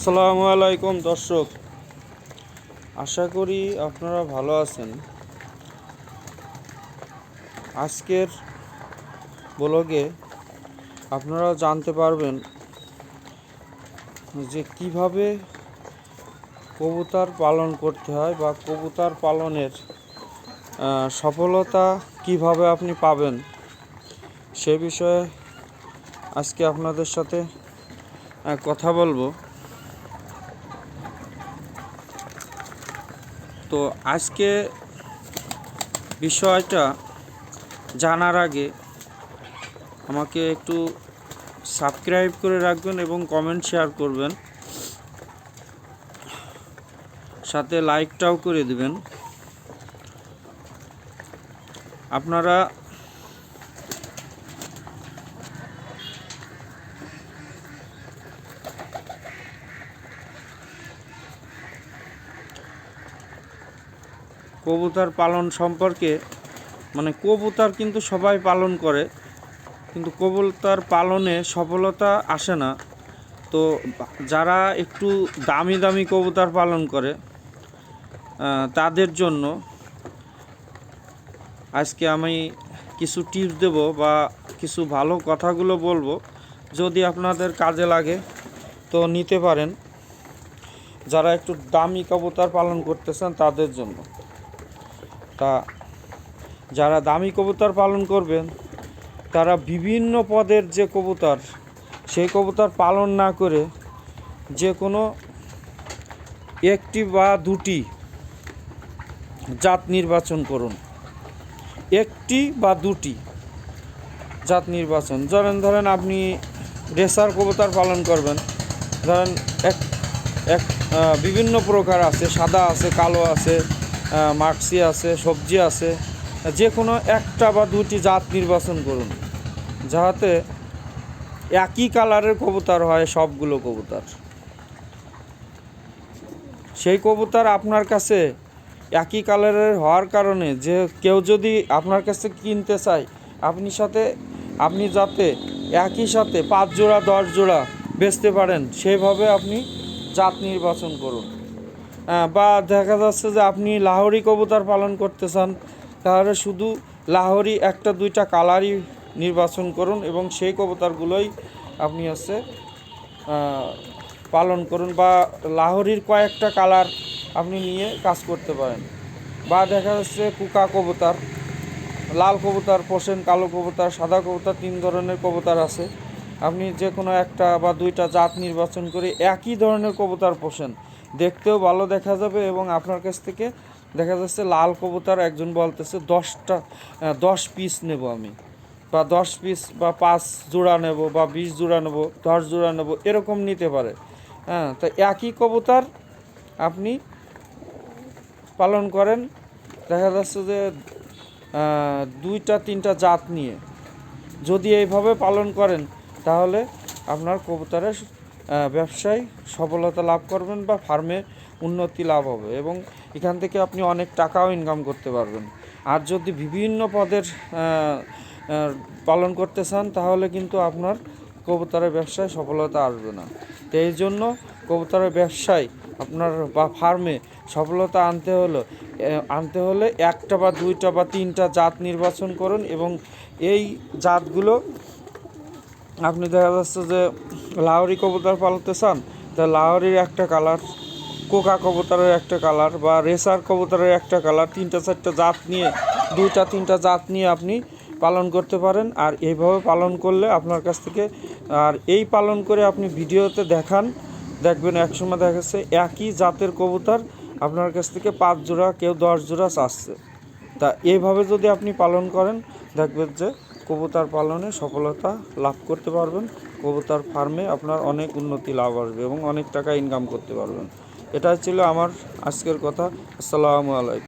আসসালামু আলাইকুম দর্শক, আশা করি আপনারা ভালো আছেন। আজকের ব্লগে আপনারা জানতে পারবেন যে কিভাবে কবুতর পালন করতে হয় বা কবুতর পালনের সফলতা কিভাবে আপনি পাবেন সে বিষয়ে আজকে আপনাদের সাথে কথা বলবো। তো আজকে বিষয়টা জানার আগে আমাকে একটু সাবস্ক্রাইব করে রাখবেন এবং কমেন্ট শেয়ার করবেন, সাথে লাইকটাও করে দিবেন। আপনারা কবুতর পালন সম্পর্কে কবুতর কিন্তু সবাই পালন করে, কিন্তু কবুতর পালনে সফলতা আসে না। তো যারা একটু দামি দামি কবুতর পালন করে তাদের জন্য আজকে আমি কিছু টিপস দেব বা কিছু ভালো কথাগুলো বলবো। যদি আপনাদের কাজে লাগে তো নিতে পারেন, যারা একটু দামি কবুতর পালন করতেছেন তাদের জন্য। তা যারা দামি কবুতর পালন করবেন তারা বিভিন্ন পদের যে কবুতর, সেই কবুতর পালন না করে যে কোনো একটি বা দুটি জাত নির্বাচন করুন। একটি বা দুটি জাত নির্বাচন, ধরেন আপনি রেসার কবুতর পালন করবেন, ধরেন এক বিভিন্ন প্রকার আছে, সাদা আছে, কালো আছে, মাক্সি আছে, সবজি আছে। যে কোনো একটা বা দুটি জাত নির্বাচন করুন, যাতে একই কালারের কবুতর হয় সবগুলো কবুতর। সেই কবুতর আপনার কাছে একই কালারের হওয়ার কারণে যে কেউ যদি আপনার কাছে কিনতে চায়, আপনি যাতে একই সাথে 5 জোড়া 10 জোড়া বেচতে পারেন সেইভাবে আপনি জাত নির্বাচন করুন। বা দেখা যাচ্ছে যে আপনি লাহোরি কবুতর পালন করতে চান, তাহলে শুধু লাহোরি একটা দুইটা কালারই নির্বাচন করুন এবং সেই কবুতরগুলোই আপনি পালন করুন। বা লাহোরির কয়েকটা কালার আপনি নিয়ে কাজ করতে পারেন। বা দেখা যাচ্ছে কুকা কবুতর, লাল কবুতর পোষেন, কালো কবুতর, সাদা কবুতর, 3 ধরনের কবুতর আছে। আপনি যে কোনো একটা বা দুইটা জাত নির্বাচন করে একই ধরনের কবুতর পোষেন, দেখতেও ভালো দেখা যাবে। এবং আপনার কাছ থেকে দেখা যাচ্ছে লাল কবুতর একজন বলতেছে 10 পিস নেব আমি, বা 10 পিস বা 5 জোড়া নেব, বা 20 জোড়া নেব, 10 জোড়া নেব, এরকম নিতে পারে। তো একই কবুতর আপনি পালন করেন, দেখা যাচ্ছে যে 2-3টা জাত নিয়ে যদি এইভাবে পালন করেন, তাহলে আপনার কবুতরের ব্যবসায় সফলতা লাভ করবেন বা ফার্মে উন্নতি লাভ হবে এবং এখান থেকে আপনি অনেক টাকাও ইনকাম করতে পারবেন। আর যদি বিভিন্ন পদের পালন করতে চান, তাহলে কিন্তু আপনার কবুতরের ব্যবসায় সফলতা আসবে না। তো এই জন্য কবুতরের ব্যবসায় আপনার বা ফার্মে সফলতা আনতে হলে একটা বা দুইটা বা তিনটা জাত নির্বাচন করুন। এবং এই জাতগুলো আপনি দেখা যাচ্ছে যে লাহোরি কবুতর পালতে চান, তা লাহোরির একটা কালার, কোকা কবুতরের একটা কালার, বা রেসার কবুতরের একটা কালার, 3-4টা জাত নিয়ে 2-3টা জাত নিয়ে আপনি পালন করতে পারেন। আর এইভাবে পালন করলে আপনার কাছ থেকে, আর এই পালন করে আপনি ভিডিওতে দেখবেন একসময় দেখা যাচ্ছে একই জাতের কবুতর আপনার কাছ থেকে 5 জোড়া, কেউ 10 জোড়া চাচ্ছে। তা এইভাবে যদি আপনি পালন করেন, দেখবেন যে কবুতর পালনে সফলতা লাভ করতে পারবেন। কবুতর ফার্মে আপনার অনেক উন্নতি লাভ আসবে এবং অনেক টাকা ইনকাম করতে পারবেন। এটাই ছিল আমার আজকের কথা। আসসালামু আলাইকুম।